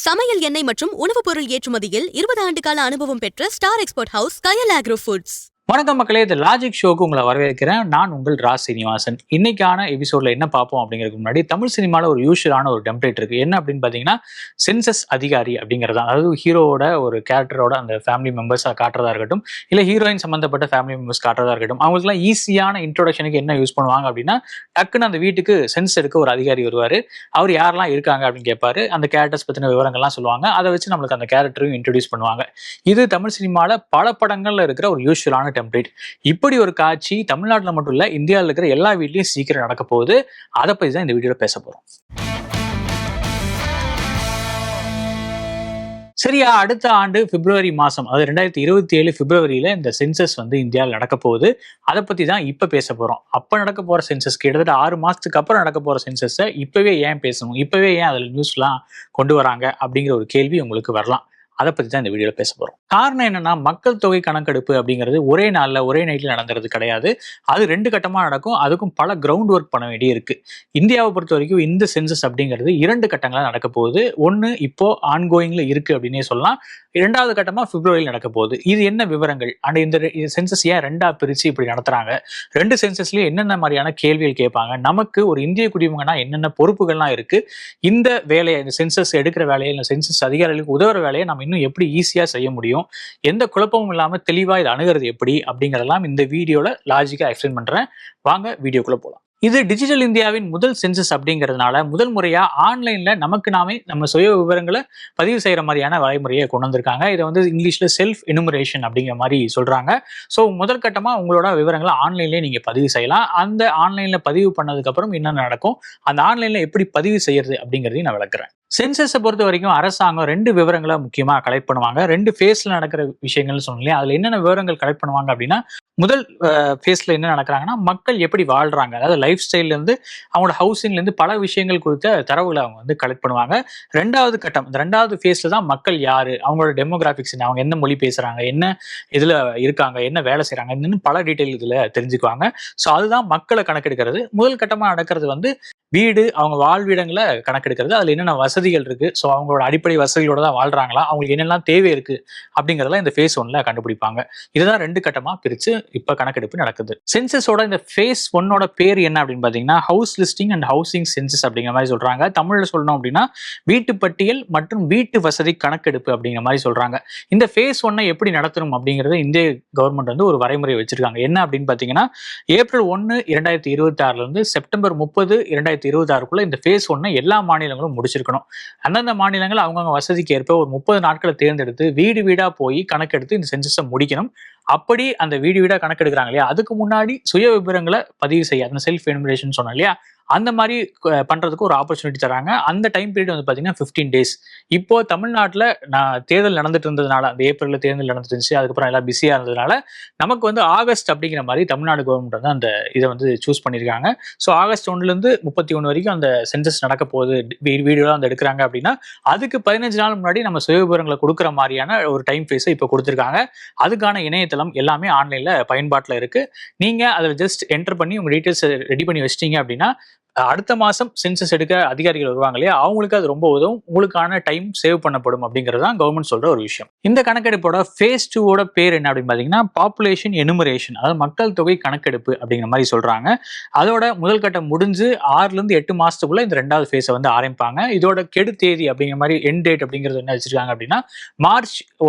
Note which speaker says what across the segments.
Speaker 1: சமையல் எண்ணெய் மற்றும் உணவுப் பொருள் ஏற்றுமதியில் 20 ஆண்டு கால அனுபவம் பெற்ற ஸ்டார் எக்ஸ்போர்ட் ஹவுஸ் கயல் ஆக்ரோ ஃபுட்ஸ்.
Speaker 2: வணக்கம் மக்களே, இந்த லாஜிக் ஷோக்கு உங்களை வரவேற்கிறேன். நான் உங்கள் ரா சீனிவாசன். இன்னைக்கான எபிசோட்ல என்ன பார்ப்போம் அப்படிங்கிறதுக்கு முன்னாடி தமிழ் சினிமாவில் ஒரு யூஷுவலான ஒரு டெம்ப்ளேட் இருக்கு. என்ன அப்படின்னு பார்த்தீங்கன்னா, சென்சஸ் அதிகாரி அப்படிங்கிறது. அதாவது ஹீரோவோட ஒரு கேரக்டரோட அந்த ஃபேமிலி மெம்பர்ஸை காட்டுறதா இருக்கட்டும், இல்லை ஹீரோயின் சம்மந்தப்பட்ட ஃபேமிலி மெம்பர்ஸ் காட்டுறதா இருக்கட்டும், அவங்களுக்குலாம் ஈஸியான இன்ட்ரோடக்ஷனுக்கு என்ன யூஸ் பண்ணுவாங்க அப்படின்னா, டக்குன்னு அந்த வீட்டுக்கு சென்ஸ் எடுக்க ஒரு அதிகாரி வருவார். அவர் யாரெல்லாம் இருக்காங்க அப்படின்னு கேட்பாரு. அந்த கேரக்டர்ஸ் பற்றின விவரங்கள்லாம் சொல்லுவாங்க. அதை வச்சு நம்மளுக்கு அந்த கேரக்டரையும் இன்ட்ரடியூஸ் பண்ணுவாங்க. இது தமிழ் சினிமாவில் பல படங்கள்ல இருக்கிற ஒரு யூஷுவலான டெம்ப்ளேட். இப்படி ஒரு காட்சி தமிழ்நாட்டில் மட்டும் இல்ல, இந்தியாவில் இருக்கிற எல்லா வீட்லயும் சீக்கிரம் நடக்க போகுது. அதை பத்தி தான் இந்த வீடியோல பேச போறோம். சரியா, அடுத்த ஆண்டு பிப்ரவரி மாசம், அதாவது 2027 பிப்ரவரியில இந்த சென்சஸ் இந்தியாவில் நடக்க போகுது. அதை பத்தி தான் இப்ப பேச போறோம். அப்ப நடக்க போற சென்சஸ் கிட்டத்தட்ட 6 மாசத்துக்கு அப்புறம் நடக்க போற சென்சஸ் இப்பவே ஏன் பேசணும், இப்பவே ஏன் அதுல நியூஸ் எல்லாம் கொண்டு வராங்க அப்படிங்கிற ஒரு கேள்வி உங்களுக்கு வரலாம். அதை பத்தி தான் இந்த வீடியோல பேச போறோம். காரணம் என்னன்னா, மக்கள் தொகை கணக்கெடுப்பு அப்படிங்கிறது ஒரே நாள்ல ஒரே நைட்ல நடந்துறது கிடையாது. அது 2 கட்டமா நடக்கும். அதுக்கும் பல கிரவுண்ட் ஒர்க் பண்ண வேண்டிய இருக்கு. இந்தியாவை பொறுத்த வரைக்கும் இந்த சென்சஸ் அப்படிங்கிறது 2 கட்டங்களா நடக்க போகுது. ஒன்னு இப்போ ஆன்கோயிங்ல இருக்கு அப்படின்னே சொல்லலாம். 2வது கட்டமா பிப்ரவரியில் நடக்க போகுது. இது என்ன விவரங்கள், அண்ட் இந்த சென்சஸ் ஏன் 2ஆ பிரிச்சு இப்படி நடத்துறாங்க, 2 சென்சஸ்லயும் என்னென்ன மாதிரியான கேள்விகள் கேட்பாங்க, நமக்கு ஒரு இந்திய குடிமகனா என்னென்ன பொறுப்புகள்லாம் இருக்கு, இந்த வேலையை, இந்த சென்சஸ் எடுக்கிற வேலையை, இந்த சென்சஸ் அதிகாரிகளுக்கு உதவுற வேலையை நம்ம இன்னும் எப்படி ஈஸியா செய்ய முடியும், எந்த குழப்பமும் இல்லாம தெளிவா இதை அணுகிறது எப்படி அப்படிங்கிறதெல்லாம் இந்த வீடியோல லாஜிக்கா எக்ஸ்பிளைன் பண்றேன். வாங்க வீடியோக்குள்ள போலாம். இது டிஜிட்டல் இந்தியாவின் முதல் சென்சஸ் அப்படிங்கிறதுனால முதல் முறையா ஆன்லைன்ல நமக்கு நாமே நம்ம சுய விவரங்களை பதிவு செய்யற மாதிரியான வரைமுறையை கொண்டு வந்திருக்காங்க. இதை இங்கிலீஷ்ல செல்ஃப் எனுமரேஷன் அப்படிங்கிற மாதிரி சொல்றாங்க. ஸோ முதல் கட்டமா உங்களோட விவரங்களை ஆன்லைன்லேயே நீங்க பதிவு செய்யலாம். அந்த ஆன்லைன்ல பதிவு பண்ணதுக்கு அப்புறம் என்ன நடக்கும், அந்த ஆன்லைன்ல எப்படி பதிவு செய்யறது அப்படிங்கிறதையும் நான் விளக்குறேன். சென்சஸை பொறுத்த வரைக்கும் அரசாங்கம் 2 விவரங்களை முக்கியமா கலெக்ட் பண்ணுவாங்க. 2 ஃபேஸ்ல நடக்கிற விஷயங்கள்னு சொன்னீங்க. அதுல என்னென்ன விவரங்கள் கலெக்ட் பண்ணுவாங்க அப்படின்னா, முதல் ஃபேஸ்ல என்ன நடக்கிறாங்கன்னா, மக்கள் எப்படி வாழ்றாங்க, அதாவது லைஃப் ஸ்டைல்ல இருந்து அவங்களோட ஹவுசிங்ல இருந்து பல விஷயங்கள் குறித்த தரவுகளை அவங்க கலெக்ட் பண்ணுவாங்க. 2வது கட்டம், இந்த 2வது ஃபேஸ்ல தான் மக்கள் யாரு, அவங்களோட டெமோகிராபிக்ஸ் என்ன, அவங்க என்ன மொழி பேசுறாங்க, என்ன இதுல இருக்காங்க, என்ன வேலை செய்யறாங்க, இன்னும் பல டீட்டெயில் இதுல தெரிஞ்சுக்குவாங்க. ஸோ அதுதான் மக்களை கணக்கெடுக்கிறது. முதல் கட்டமா நடக்கிறது வீடு, அவங்க வாழ்விடங்களை கணக்கெடுக்கிறது. அதுல என்னென்ன வசதிகள் இருக்கு, ஸோ அவங்களோட அடிப்படை வசதிகளோட தான் வாழ்றாங்களா, அவங்களுக்கு என்னெல்லாம் தேவை இருக்கு அப்படிங்கிறதெல்லாம் இந்த ஃபேஸ் 1ல கண்டுபிடிப்பாங்க. இதுதான் 2 கட்டமா பிரிச்சு இப்ப கணக்கெடுப்பு நடக்குது. சென்சஸோட இந்த ஃபேஸ் 1ஓட பேர் என்ன அப்படின்னு பாத்தீங்கன்னா, house listing and housing census அப்படிங்கிற மாதிரி சொல்றாங்க. தமிழ்ல சொல்லணும் அப்படின்னா, வீட்டு பட்டியல் மற்றும் வீட்டு வசதி கணக்கெடுப்பு அப்படிங்கிற மாதிரி சொல்றாங்க. இந்த ஃபேஸ் 1 எப்படி நடத்தணும் அப்படிங்கறத இந்திய கவர்மெண்ட் ஒரு வரைமுறை வச்சிருக்காங்க. என்ன அப்படின்னு பாத்தீங்கன்னா, ஏப்ரல் 1, 2026 இருந்து செப்டம்பர் 30, 2026க்குள்ள இந்த ஃபேஸ் 1 எல்லா மாநிலங்களும் முடிச்சிருக்கணும். அந்தந்த மாநிலங்கள் அவங்கவுங்க வசதிக்கு ஏற்ப ஒரு 30 நாட்களை தேர்ந்தெடுத்து வீடு வீடா போய் கணக்கெடுத்து இந்த சென்சஸை முடிக்கணும். அப்படி அந்த வீடு வீடா கணக்கெடுக்கிறாங்க இல்லையா, அதுக்கு முன்னாடி சுய விவரங்களை பதிவு செய்ய, அந்த செல்ஃப் எனுமரேஷன் சொன்னோம் இல்லையா, அந்த மாதிரி பண்றதுக்கு ஒரு ஆப்பர்ச்சுனிட்டி தராங்க. அந்த டைம் பீரியட் பாத்தீங்கன்னா 15 டேஸ். இப்போ தமிழ்நாட்டில் தேர்தல் நடந்துட்டு இருந்ததுனால, அந்த ஏப்ரல்ல தேர்தல் நடந்துட்டு இருந்துச்சு, அதுக்கப்புறம் எல்லாம் பிஸியா இருந்ததுனால நமக்கு ஆகஸ்ட் அப்படிங்கிற மாதிரி தமிழ்நாடு கவர்மெண்ட் அந்த இதை சூஸ் பண்ணியிருக்காங்க. ஸோ ஆகஸ்ட் 1ல இருந்து 31 வரைக்கும் அந்த சென்சஸ் நடக்க போகுது, வீடியோலாம் எடுக்கிறாங்க அப்படின்னா, அதுக்கு 15 நாள் முன்னாடி நம்ம சுய விவரங்களை கொடுக்குற மாதிரியான ஒரு டைம் ஃபேஸை இப்போ கொடுத்துருக்காங்க. அதுக்கான இணையதளம் எல்லாமே ஆன்லைன்ல பயன்பாட்டில் இருக்கு. நீங்க அதை ஜஸ்ட் என்டர் பண்ணி உங்க டீட்டெயில்ஸ் ரெடி பண்ணி வச்சிட்டீங்க அப்படின்னா, அடுத்த மாசம் சென்சஸ் எடுக்க அதிகாரிகள் வருவாங்க இல்லையா, அவங்களுக்கு அது ரொம்ப உதவும். உங்களுக்கான டைம் சேவ் பண்ணப்படும் அப்படிங்கிறது தான் கவர்மெண்ட் சொல்ற ஒரு விஷயம். இந்த கணக்கெடுப்போட ஃபேஸ் 2ஓட பேர் என்ன அப்படின்னு பாத்தீங்கன்னா, பாப்புலேஷன் எனுமரேஷன், அதாவது மக்கள் தொகை கணக்கெடுப்பு அப்படிங்கிற மாதிரி சொல்றாங்க. அதோட முதல் கட்டம் முடிஞ்சு 6ல இருந்து 8 மாசத்துக்குள்ள இந்த 2வது ஃபேஸை ஆரம்பிப்பாங்க. இதோட கெடு தேதி அப்படிங்கிற மாதிரி எண்ட் டேட் அப்படிங்கிறது என்ன வச்சிருக்காங்க அப்படின்னா, மார்ச்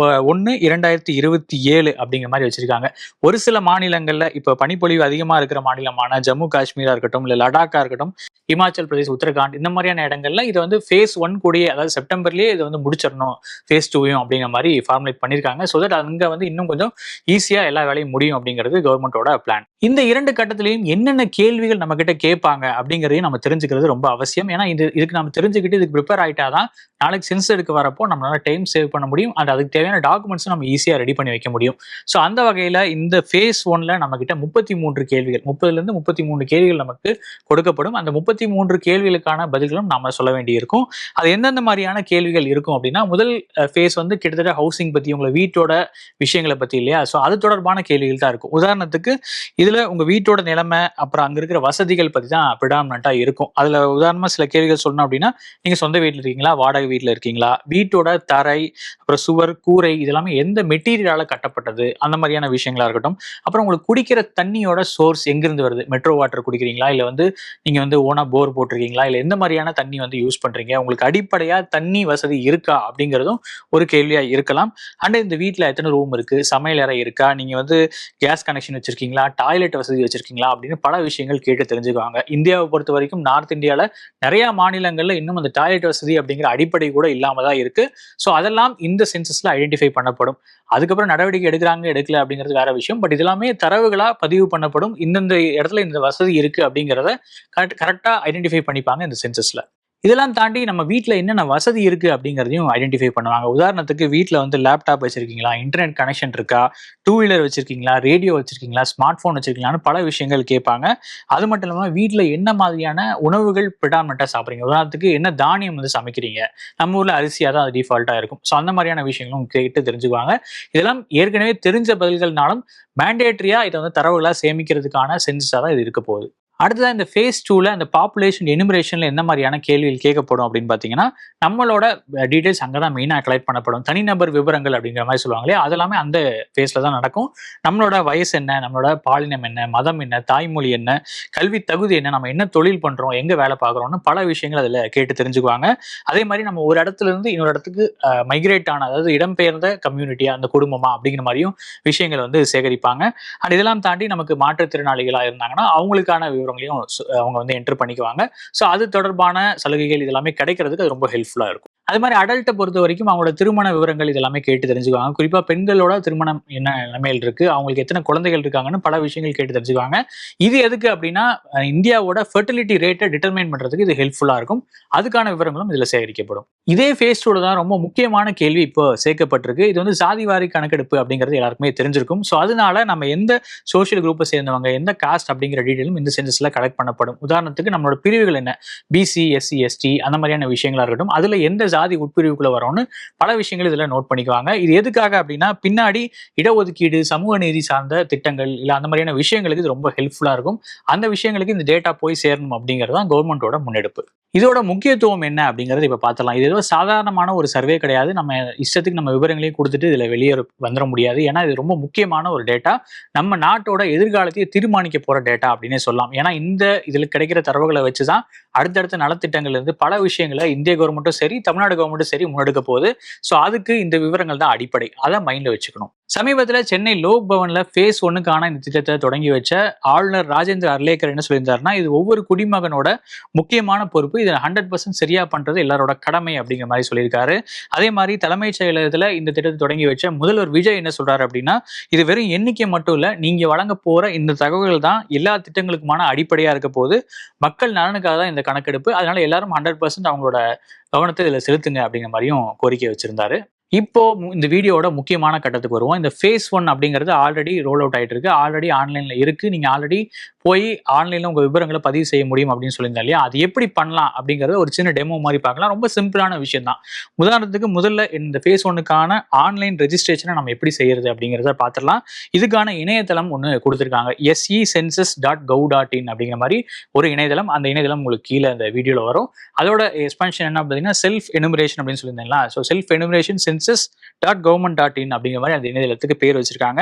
Speaker 2: 1, 2027 அப்படிங்கிற மாதிரி வச்சிருக்காங்க. ஒரு சில மாநிலங்கள்ல இப்ப பனிப்பொழிவு அதிகமா இருக்கிற மாநிலமான ஜம்மு காஷ்மீரா இருக்கட்டும், இல்ல லடாக்கா இருக்கட்டும், இமாச்சல் பிரதேஷ், உத்தரகாண்ட், இந்த மாதிரியான இடங்கள்ல இதை ஃபேஸ் 1 கூடிய, அதாவது செப்டம்பர்லயே இதை முடிச்சிடணும் ஃபேஸ் 2யும் அப்படிங்கிற மாதிரி ஃபார்முலேட் பண்ணிருக்காங்க. ஸோ தட் அங்க இன்னும் கொஞ்சம் ஈஸியா எல்லா வேலையும் முடியும் அப்படிங்கிறது கவர்மெண்டோட பிளான். இந்த 2 கட்டத்திலையும் என்னென்ன கேள்விகள் நம்ம கிட்ட கேட்பாங்க அப்படிங்கிறதையும் நம்ம தெரிஞ்சுக்கிறது ரொம்ப அவசியம். ஏன்னா இதுக்கு நம்ம தெரிஞ்சுக்கிட்டு இதுக்கு ப்ரிப்பேர் ஆயிட்டாதான் நாளைக்கு சென்சஸ் எடுக்க வரப்போ நம்மளால டைம் சேவ் பண்ண முடியும், அண்ட் அதுக்கு தேவையான டாக்குமெண்ட்ஸ் நம்ம ஈஸியா ரெடி பண்ணி வைக்க முடியும். ஸோ அந்த வகையில இந்த ஃபேஸ் 1ல நம்ம கிட்ட 33 கேள்விகள், 30ல இருந்து 33 கேள்விகள் நமக்கு கொடுக்கப்படும். அந்த அந்த 33 கேள்விகளுக்கான பதில்களும் நாம சொல்ல வேண்டியிருக்கும். அது எந்தெந்த மாதிரியான கேள்விகள் இருக்கும் அப்படின்னா, முதல் ஃபேஸ் வந்து கிட்டத்தட்ட ஹவுசிங் பத்தி, உங்க வீட்டோட விஷயங்களை பத்தி இல்லையா? ஸோ அது தொடர்பான கேள்விகள் தான் இருக்கும். உதாரணத்துக்கு இதுல உங்க வீட்டோட நிலைமை, அப்புறம் அங்க இருக்கிற வசதிகள் பத்தி தான் ப்ரிடாமினண்டா இருக்கும். அதுல உதாரணமா சில கேள்விகள் சொல்லணும் அப்படின்னா, நீங்க சொந்த வீட்டுல இருக்கீங்களா, வாடகை வீட்டுல இருக்கீங்களா, வீட்டோட தரை, அப்புறம் சுவர், கூரை இதெல்லாமே எந்த மெட்டீரியலால கட்டப்பட்டது, அந்த மாதிரியான விஷயங்களா இருக்கட்டும். அப்புறம் உங்களுக்கு குடிக்கிற தண்ணியோட சோர்ஸ் எங்கிருந்து வருது, மெட்ரோ வாட்டர் குடிக்கிறீங்களா, இல்ல வந்து நீங்க வந்து ஓனா போர் போட்டிருக்கீங்களா, இல்ல எந்த மாதிரியான தண்ணி வந்து யூஸ் பண்றீங்க, உங்களுக்கு அடிப்படையா தண்ணி வசதி இருக்கா அப்படிங்கிறதும் ஒரு கேள்வியா இருக்கலாம். அண்ட் இந்த வீட்டுல எத்தனை ரூம் இருக்கு, சமையல் அறை இருக்கா, நீங்க வந்து கேஸ் கனெக்ஷன் வச்சிருக்கீங்களா, டாய்லெட் வசதி வச்சிருக்கீங்களா அப்படின்னு பல விஷயங்கள் கேட்டு தெரிஞ்சுக்குவாங்க. இந்தியாவை பொறுத்த வரைக்கும் நார்த் இந்தியால நிறைய மாநிலங்கள்ல இன்னும் அந்த டாய்லெட் வசதி அப்படிங்கிற அடிப்படை கூட இல்லாம தான் இருக்கு. ஸோ அதெல்லாம் இந்த சென்சஸ்ல ஐடென்டிஃபை பண்ணப்படும். அதுக்கப்புறம் நடவடிக்கை எடுக்கிறாங்க எடுக்கல அப்படிங்கிறது வேற விஷயம். பட் இதெல்லாமே தரவுகளா பதிவு பண்ணப்படும். இந்தந்த இடத்துல இந்த வசதி இருக்கு அப்படிங்கிறத கரெக்டா ஐடென்டிஃபை பண்ணிப்பாங்க இந்த சென்சஸ்ல. இதெல்லாம் தாண்டி நம்ம வீட்டில் என்னென்ன வசதி இருக்கு அப்படிங்கிறதையும் ஐடென்டிஃபை பண்ணுவாங்க. உதாரணத்துக்கு வீட்டில் வந்து லேப்டாப் வச்சிருக்கீங்களா, இன்டர்நெட் கனெக்ஷன் இருக்கா, டூ வீலர் வச்சிருக்கீங்களா, ரேடியோ வச்சிருக்கீங்களா, ஸ்மார்ட் ஃபோன் வச்சிருக்கீங்களான்னு பல விஷயங்கள் கேட்பாங்க. அது மட்டும் இல்லாமல் வீட்டில் என்ன மாதிரியான உணவுகள் ப்ரிடாமினெண்ட்டாக சாப்பிட்றீங்க, உதாரணத்துக்கு என்ன தானியம் வந்து சமைக்கிறீங்க, நம்ம ஊரில் அரிசியாக தான் அது டிஃபால்ட்டாக இருக்கும். ஸோ அந்த மாதிரியான விஷயங்களும் கேட்டு தெரிஞ்சுக்குவாங்க. இதெல்லாம் ஏற்கனவே தெரிஞ்ச பதில்கள்னாலும் மேண்டேட்ரியா இதை வந்து தரவுகளாக சேமிக்கிறதுக்கான சென்சஸாக தான் இது இருக்க போகுது. அடுத்ததான் இந்த ஃபேஸ் 2ல அந்த பாப்புலேஷன் எனுமரேஷன்ல என்ன மாதிரியான கேள்விகள் கேட்கப்படும் அப்படின்னு பார்த்தீங்கன்னா, நம்மளோட டீடைல்ஸ் அங்கே தான் மெயினாக கலெக்ட் பண்ணப்படும். தனிநபர் விவரங்கள் அப்படிங்கிற மாதிரி சொல்லுவாங்களே, அதெல்லாமே அந்த ஃபேஸில் தான் நடக்கும். நம்மளோட வயசு என்ன, நம்மளோட பாலினம் என்ன, மதம் என்ன, தாய்மொழி என்ன, கல்வி தகுதி என்ன, நம்ம என்ன தொழில் பண்ணுறோம், எங்கே வேலை பார்க்குறோம்னு பல விஷயங்கள் அதில் கேட்டு தெரிஞ்சுக்குவாங்க. அதே மாதிரி நம்ம ஒரு இடத்துல இருந்து இன்னொரு இடத்துக்கு மைக்ரேட் ஆன, அதாவது இடம்பெயர்ந்த கம்யூனிட்டியா, அந்த குடும்பமா அப்படிங்கிற மாதிரியும் விஷயங்கள் வந்து சேகரிப்பாங்க. அண்ட் இதெல்லாம் தாண்டி நமக்கு மாற்றுத்திறனாளிகளாக இருந்தாங்கன்னா அவங்களுக்கான விவரங்களையும் அவங்க வந்து என்டர் பண்ணிக்குவாங்க. ஸோ அது தொடர்பான சலுகைகள் இதெல்லாமே கிடைக்கிறதுக்கு அது ரொம்ப ஹெல்ப்ஃபுல்லா இருக்கும். அது மாதிரி அடல்ட்டை பொறுத்த வரைக்கும் அவங்களோட திருமண விவரங்கள் இதெல்லாமே கேட்டு தெரிஞ்சுக்குவாங்க. குறிப்பா பெண்களோட திருமணம் என்ன நிலைமையில் இருக்கு, அவங்களுக்கு எத்தனை குழந்தைகள் இருக்காங்கன்னு பல விஷயங்கள் கேட்டு தெரிஞ்சுக்குவாங்க. இது எதுக்கு அப்படின்னா, இந்தியாவோட ஃபெர்டிலிட்டி ரேட்டை டிட்டர்மைன் பண்றதுக்கு இது ஹெல்ப்ஃபுல்லா இருக்கும். அதுக்கான விவரங்களும் இதுல சேகரிக்கப்படும். இதே ஃபேஸ் 2 தான் ரொம்ப முக்கியமான கேள்வி இப்போ சேர்க்கப்பட்டிருக்கு. இது வந்து சாதிவாரி கணக்கெடுப்பு அப்படிங்கிறது எல்லாருக்குமே தெரிஞ்சிருக்கும். ஸோ அதனால நம்ம எந்த சோஷியல் குரூப்பை சேர்ந்தவங்க, எந்த காஸ்ட் அப்படிங்கிற டீடைலும் இந்த சென்சஸ்ல கலெக்ட் பண்ணப்படும். உதாரணத்துக்கு நம்மளோட பிரிவுகள் என்ன, பிசி, எஸ்சி, எஸ்டி அந்த மாதிரியான விஷயங்களா இருக்கட்டும், அதுல எந்த ஜாதி உட்பிரிவுக்குள்ள வரும்னு பல விஷயங்கள் இதுல நோட் பண்ணிக்குவாங்க. இது எதுக்காக அப்படின்னா, பின்னாடி இடஒதுக்கீடு, சமூக நீதி சார்ந்த திட்டங்கள் இல்ல அந்த மாதிரியான விஷயங்களுக்கு இது ரொம்ப ஹெல்ப்ஃபுல்லா இருக்கும். அந்த விஷயங்களுக்கு இந்த டேட்டா போய் சேரணும் அப்படிங்கிறது தான் கவர்மெண்டோட முன்னெடுப்பு. இதோட முக்கியத்துவம் என்ன அப்படிங்கறது இப்ப பாத்திரலாம். இது ஏதோ சாதாரணமான ஒரு சர்வே கிடையாது. நம்ம இஷ்டத்துக்கு நம்ம விவரங்களையும் கொடுத்துட்டு இதுல வெளியே வந்துட முடியாது. ஏன்னா இது ரொம்ப முக்கியமான ஒரு டேட்டா. நம்ம நாட்டோட எதிர்காலத்தையே தீர்மானிக்க போற டேட்டா அப்படின்னே சொல்லலாம். ஏன்னா இந்த இதுல கிடைக்கிற தரவுகளை வச்சுதான் அடுத்தடுத்த நலத்திட்டங்கள் இருந்து பல விஷயங்களை இந்திய கவர்மெண்ட்டும் சரி, தமிழ்நாடு கவர்மெண்ட்டும் சரி முன்னெடுக்க போகுது. ஸோ அதுக்கு இந்த விவரங்கள் தான் அடிப்படை. அதை மைண்ட்ல வச்சுக்கணும். சமீபத்தில் சென்னை லோக் பவன்ல ஃபேஸ் 1க்கான இந்த திட்டத்தை தொடங்கி வச்ச ஆளுநர் ராஜேந்திர அர்லேக்கர் என்ன சொல்லியிருந்தாருன்னா, இது ஒவ்வொரு குடிமகனோட முக்கியமான பொறுப்பு. இதை 100% சரியா பண்றது எல்லாரோட கடமை அப்படிங்கிற மாதிரி சொல்லியிருக்காரு. அதே மாதிரி தலைமைச் செயலகத்துல இந்த திட்டத்தை தொடங்கி வச்ச முதல்வர் விஜய் என்ன சொல்றாரு அப்படின்னா, இது வெறும் எண்ணிக்கை மட்டும் இல்ல, நீங்க வழங்க போற இந்த தகவல்கள் தான் எல்லா திட்டங்களுக்குமான அடிப்படையா இருக்க போது. மக்கள் நலனுக்காக தான் இந்த கணக்கெடுப்பு. அதனால எல்லாரும் 100% அவங்களோட கவனத்தை இதுல செலுத்துங்க அப்படிங்கிற மாதிரியும் கோரிக்கை வச்சிருந்தாரு. இப்போ இந்த வீடியோட முக்கியமான கட்டத்துக்கு வருவோம். இந்த ஃபேஸ் 1 அப்படிங்கிறது ஆல்ரெடி ரோல் அவுட் ஆயிட்டு இருக்கு, ஆல்ரெடி ஆன்லைன்ல இருக்கு. நீங்க ஆல்ரெடி போய் ஆன்லைன்ல உங்க விவரங்களை பதிவு செய்ய முடியும் அப்படின்னு சொல்லியிருந்தா இல்லையா, அது எப்படி பண்ணலாம் அப்படிங்கறத ஒரு சின்ன டெமோ மாதிரி பார்க்கலாம். ரொம்ப சிம்பிளான விஷயம் தான். உதாரணத்துக்கு முதல்ல இந்த ஃபேஸ் 1க்கான ஆன்லைன் ரெஜிஸ்ட்ரேஷனை நம்ம எப்படி செய்யறது அப்படிங்கிறத பார்த்துடலாம். இதுக்கான இணையதளம் ஒன்று கொடுத்துருக்காங்க, secensus.gov.in அப்படிங்கிற மாதிரி ஒரு இணையதளம். அந்த இணையதளம் உங்களுக்கு கீழே அந்த வீடியோல வரும். அதோட எக்ஸ்பென்ஷன் என்ன பார்த்தீங்கன்னா, செல்ஃப் எனுமரேஷன் அப்படின்னு சொல்லியிருந்தீங்களா. ஸோ செல்ஃப் எனுமரேஷன் census.government.in அப்படிங்கிற மாதிரி அந்த இணையதளத்துக்கு பேர் வச்சிருக்காங்க.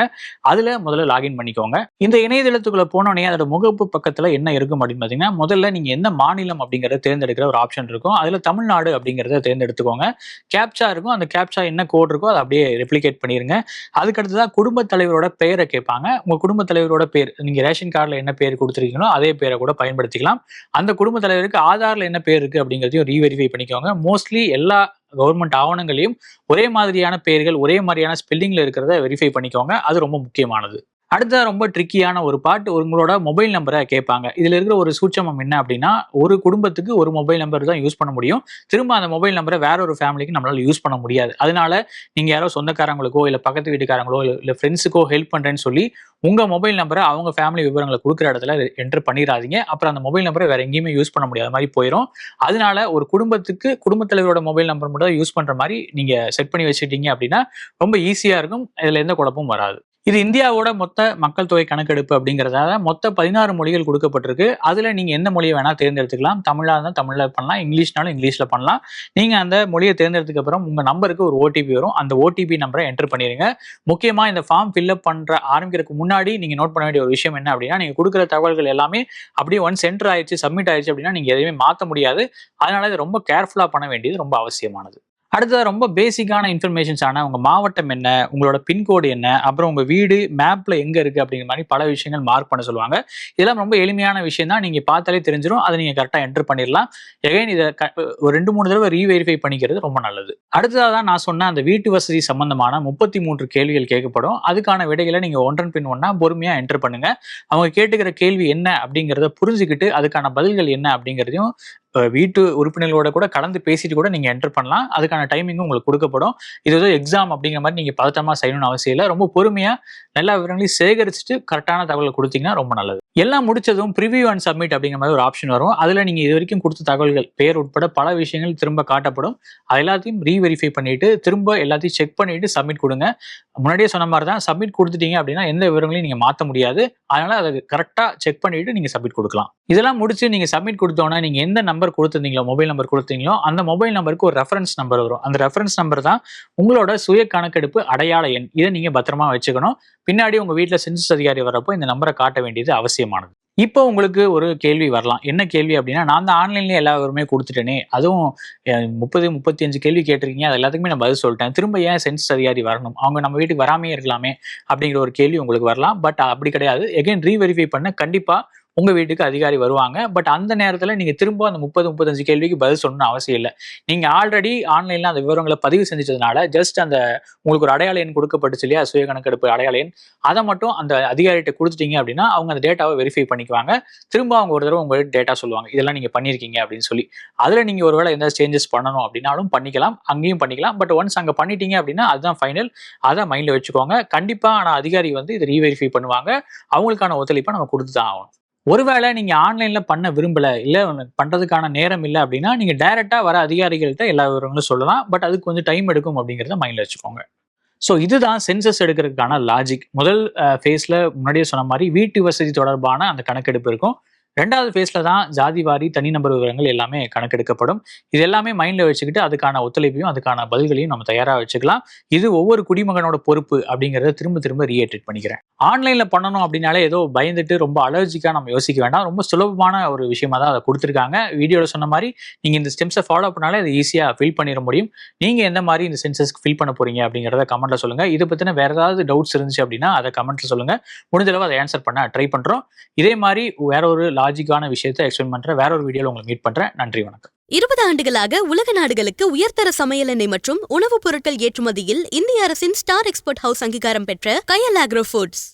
Speaker 2: அதுல முதல்ல லாகின் பண்ணிக்கோங்க. இந்த இணையதளத்துக்குள்ள போனோடனே அதோட முகப்பு பக்கத்துல என்ன இருக்கும் அப்படின்னு பாத்தீங்கன்னா, முதல்ல நீங்க எந்த மாநிலம் அப்படிங்கறத தேர்ந்தெடுக்கிற ஒரு ஆப்ஷன் இருக்கும். அதுல தமிழ்நாடு அப்படிங்கறத தேர்ந்தெடுத்துக்கோங்க. கேப்சா இருக்கும். அந்த கேப்சா என்ன கோட் இருக்கோ அதை அப்படியே ரெப்ளிகேட் பண்ணிருங்க. அதுக்கடுத்துதான் குடும்ப தலைவரோட பெயரை கேட்பாங்க. உங்க குடும்ப தலைவரோட பேர், நீங்க ரேஷன் கார்டுல என்ன பேர் கொடுத்துருக்கீங்களோ அதே பேரை கூட பயன்படுத்திக்கலாம். அந்த குடும்ப தலைவருக்கு ஆதார்ல என்ன பேர் இருக்கு அப்படிங்கறதையும் ரீவெரிஃபை பண்ணிக்கோங்க. மோஸ்ட்லி எல்லா கவர்மெண்ட் ஆவணங்களையும் ஒரே மாதிரியான பெயர்கள், ஒரே மாதிரியான ஸ்பெல்லிங்ல இருக்கிறத வெரிஃபை பண்ணிக்கோங்க. அது ரொம்ப முக்கியமானது. அடுத்த ரொம்ப ட்ரிக்கியான ஒரு பார்ட், உங்களோட மொபைல் நம்பரை கேட்பாங்க. இதுல இருக்கிற ஒரு சூட்சமம் என்ன அப்படின்னா, ஒரு குடும்பத்துக்கு ஒரு மொபைல் நம்பர் தான் யூஸ் பண்ண முடியும். திரும்ப அந்த மொபைல் நம்பரை வேற ஒரு ஃபேமிலிக்கு நம்மளால யூஸ் பண்ண முடியாது. அதனால நீங்க யாரோ சொந்தக்காரங்களுக்கோ இல்ல பக்கத்து வீட்டுக்காரங்களோ இல்ல ஃப்ரெண்ட்ஸுக்கோ ஹெல்ப் பண்றேன்னு சொல்லி உங்க மொபைல் நம்பரை அவங்க ஃபேமிலி விவரங்களை கொடுக்குற இடத்துல என்டர் பண்ணிடாதீங்க. அப்புறம் அந்த மொபைல் நம்பரை வேற எங்கேயுமே யூஸ் பண்ண முடியாத மாதிரி போயிடும். அதனால ஒரு குடும்பத்துக்கு குடும்பத் தலைவரோட மொபைல் நம்பர் மட்டும் தான் யூஸ் பண்ற மாதிரி நீங்க செட் பண்ணி வச்சுட்டீங்க அப்படின்னா ரொம்ப ஈஸியா இருக்கும். இதுல எந்த குழப்பமும் வராது. இது இந்தியாவோட மொத்த மக்கள் தொகை கணக்கெடுப்பு அப்படிங்கிறதால மொத்த 16 மொழிகள் கொடுக்கப்பட்டிருக்கு. அதுல நீங்க எந்த மொழியை வேணா தேர்ந்தெடுத்துக்கலாம். தமிழா இருந்தா தமிழ்ல பண்ணலாம், இங்கிலீஷ்னாலும் இங்கிலீஷ்ல பண்ணலாம். நீங்க அந்த மொழியை தேர்ந்தெடுத்ததுக்கு அப்புறம் உங்க நம்பருக்கு ஒரு ஓடிபி வரும். அந்த ஓடிபி நம்பரை என்டர் பண்ணிருங்க. முக்கியமா இந்த ஃபார்ம் ஃபில்அப் பண்ற ஆரம்பிக்கிறதுக்கு முன்னாடி நீங்க நோட் பண்ண வேண்டிய ஒரு விஷயம் என்ன அப்படின்னா, நீங்க கொடுக்குற தகவல்கள் எல்லாமே அப்படியே ஒன்ஸ் என்டர் ஆயிடுச்சு, சப்மிட் ஆயிடுச்சு அப்படின்னா நீங்க எதையுமே மாத்த முடியாது. அதனால இது ரொம்ப கேர்ஃபுல்லா பண்ண வேண்டியது ரொம்ப அவசியமானது. அடுத்தது ரொம்ப பேசிக்கான இன்ஃபர்மேஷன்ஸ் ஆன உங்க மாவட்டம் என்ன, உங்களோட பின்கோடு என்ன, அப்புறம் உங்க வீடு மேப்ல எங்க இருக்கு அப்படிங்கிற மாதிரி பல விஷயங்கள் மார்க் பண்ண சொல்லுவாங்க. இதெல்லாம் ரொம்ப எளிமையான விஷயம் தான். நீங்க பார்த்தாலே தெரிஞ்சிடும். அதை நீங்க கரெக்டா என்டர் பண்ணிடலாம். எகைன் இதை ஒரு 2-3 தடவை ரீவெரிஃபை பண்ணிக்கிறது ரொம்ப நல்லது. அடுத்ததாக தான் நான் சொன்ன அந்த வீட்டு வசதி சம்பந்தமான 33 கேள்விகள் கேட்கப்படும். அதுக்கான விடைகளை நீங்க ஒன்றன் பின் ஒன்றா பொறுமையா என்டர் பண்ணுங்க. அவங்க கேட்டுக்கிற கேள்வி என்ன அப்படிங்கிறத புரிஞ்சுக்கிட்டு அதுக்கான பதில்கள் என்ன அப்படிங்கிறதையும் வீட்டு உறுப்பினர்களோட கூட கலந்து பேசிட்டு கூட நீங்க என்டர் பண்ணலாம். அதுக்கான டைமிங்கும் உங்களுக்கு கொடுக்கப்படும். இது ஏதோ எக்ஸாம் அப்படிங்கிற மாதிரி நீங்க பதட்டமா செய்யணும்னு அவசியம் இல்லை. ரொம்ப பொறுமையா எல்லா விவரங்களையும் சேகரிச்சுட்டு கரெக்டான தகவலை கொடுத்தீங்கன்னா ரொம்ப நல்லது. எல்லாம் முடிச்சதும் ப்ரிவியூ அண்ட் சப்மிட் அப்படிங்கிற மாதிரி ஒரு ஆப்ஷன் வரும். அதுல நீங்க இது வரைக்கும் கொடுத்த தகவல்கள் பேர் உட்பட பல விஷயங்கள் திரும்ப காட்டப்படும். அது எல்லாத்தையும் ரீவெரிஃபை பண்ணிட்டு திரும்ப எல்லாத்தையும் செக் பண்ணிட்டு சப்மிட் கொடுங்க. முன்னாடியே சொன்ன மாதிரி தான், சப்மிட் கொடுத்துட்டீங்க அப்படின்னா எந்த விவரங்களையும் நீங்க மாற்ற முடியாது. அதனால அதை கரெக்டா செக் பண்ணிட்டு நீங்க சப்மிட் கொடுக்கலாம். இதெல்லாம் முடிச்சு நீங்க சப்மிட் கொடுத்தோன்னா நீங்க எந்த நம்பர் கொடுத்திருந்தீங்களோ, மொபைல் நம்பர் கொடுத்தீங்களோ அந்த மொபைல் நம்பருக்கு ஒரு ரெஃபரன்ஸ் நம்பர் வரும். அந்த ரெஃபரன்ஸ் நம்பர் தான் உங்களோட சுய கணக்கெடுப்பு அடையாள எண். இதை நீங்க பத்திரமா வச்சுக்கணும். பின்னாடி உங்க வீட்டுல சென்சஸ் அதிகாரி வரப்போ இந்த நம்பரை காட்ட வேண்டியது அவசியமானது. இப்போ உங்களுக்கு ஒரு கேள்வி வரலாம். என்ன கேள்வி அப்படின்னா, நான் தான் ஆன்லைன்லேயே எல்லா விவரமே கொடுத்துட்டேனே, அதுவும் 30-35 கேள்வி கேட்டிருக்கீங்க, அது எல்லாத்துக்குமே நான் பதில் சொல்லிட்டேன், திரும்ப ஏன் சென்சஸ் அதிகாரி வரணும், அவங்க நம்ம வீட்டுக்கு வராமே இருக்கலாமே அப்படிங்கிற ஒரு கேள்வி உங்களுக்கு வரலாம். பட் அப்படி கிடையாது. எகைன் ரீவெரிஃபை பண்ண கண்டிப்பா உங்க வீட்டுக்கு அதிகாரி வருவாங்க. பட் அந்த நேரத்துல நீங்க திரும்ப அந்த 30-35 கேள்விக்கு பதில் சொல்லணும்னு அவசியம் இல்லை. நீங்க ஆல்ரெடி ஆன்லைன்ல அந்த விவரங்களை பதிவு செஞ்சதுனால ஜஸ்ட் அந்த உங்களுக்கு ஒரு அடையாள எண் கொடுக்கப்பட்டுச்சு இல்லையா, சுய கணக்கெடுப்பு அடையாள எண், அதை மட்டும் அந்த அதிகாரிகிட்ட கொடுத்துட்டீங்க அப்படின்னா அவங்க அந்த டேட்டாவை வெரிஃபை பண்ணிக்குவாங்க. திரும்ப அவங்க ஒரு தடவை உங்க டேட்டா சொல்லுவாங்க, இதெல்லாம் நீங்க பண்ணிருக்கீங்க அப்படின்னு சொல்லி. அதுல நீங்க ஒருவேளை எந்த சேஞ்சஸ் பண்ணணும் அப்படின்னாலும் பண்ணிக்கலாம், அங்கேயும் பண்ணிக்கலாம். பட் ஒன்ஸ் அங்க பண்ணிட்டீங்க அப்படின்னா அதுதான் ஃபைனல். அதை மைண்ட்ல வச்சுக்கோங்க. கண்டிப்பா ஆனா அதிகாரி வந்து இதை ரீவெரிஃபை பண்ணுவாங்க. அவங்களுக்கான ஒத்துழைப்பை நம்ம கொடுத்து தான் ஆகணும். ஒருவேளை நீங்க ஆன்லைன்ல பண்ண விரும்பல, இல்ல பண்றதுக்கான நேரம் இல்லை அப்படின்னா நீங்க டைரக்டா வர அதிகாரிகள்கிட்ட எல்லா விவரங்களும் சொல்லலாம். பட் அதுக்கு கொஞ்சம் டைம் எடுக்கும் அப்படிங்கிறத மைண்ட்ல வச்சுக்கோங்க. ஸோ இதுதான் சென்சஸ் எடுக்கிறதுக்கான லாஜிக். முதல் ஃபேஸ்ல முன்னாடியே சொன்ன மாதிரி வீட்டு வசதி தொடர்பான அந்த கணக்கெடுப்பு இருக்கும். 2வது ஃபேஸ்ல தான் ஜாதிவாரி தனிநபர் விவரங்கள் எல்லாமே கணக்கெடுக்கப்படும். இது எல்லாமே மைண்ட்ல வச்சுக்கிட்டு அதுக்கான ஒத்துழைப்பையும் அதுக்கான பதில்களையும் நம்ம தயாரா வச்சுக்கலாம். இது ஒவ்வொரு குடிமகனோட பொறுப்பு அப்படிங்கிறத திரும்ப திரும்ப ரீஎட்ரேட் பண்ணிக்கிறேன். ஆன்லைன்ல பண்ணணும் அப்படின்னாலே ஏதோ பயந்துட்டு ரொம்ப அலர்ஜிக்கா நம்ம யோசிக்க வேண்டாம். ரொம்ப சுலபமான ஒரு விஷயமா தான் அதை கொடுத்துருக்காங்க. வீடியோல சொன்ன மாதிரி நீங்க இந்த ஸ்டெப்ஸை ஃபாலோ பண்ணாலே அதை ஈஸியா ஃபில் பண்ணிட முடியும். நீங்க எந்த மாதிரி இந்த சென்சஸ்க்கு ஃபில் பண்ண போறீங்க அப்படிங்கிறத கமெண்ட்ல சொல்லுங்க. இதை பத்தின வேற ஏதாவது டவுட்ஸ் இருந்துச்சு அப்படின்னா அதை கமெண்ட்ல சொல்லுங்க. முடிஞ்ச அளவு அதை ஆன்சர் பண்ண ட்ரை பண்றோம். இதே மாதிரி வேற ஒரு லாஜிக்கான விஷயத்தை எக்ஸ்பிளைன் பண்றேன். வேற ஒரு வீடியோல உங்களை மீட் பண்றேன். நன்றி, வணக்கம்.
Speaker 1: 20 ஆண்டுகளாக உலக நாடுகளுக்கு உயர்தர சமையல் எண்ணெய் மற்றும் உணவுப் பொருட்கள் ஏற்றுமதியில் இந்திய அரசின் ஸ்டார் எக்ஸ்போர்ட் ஹவுஸ் அங்கீகாரம் பெற்ற கயல் ஆக்ரோ ஃபுட்ஸ்.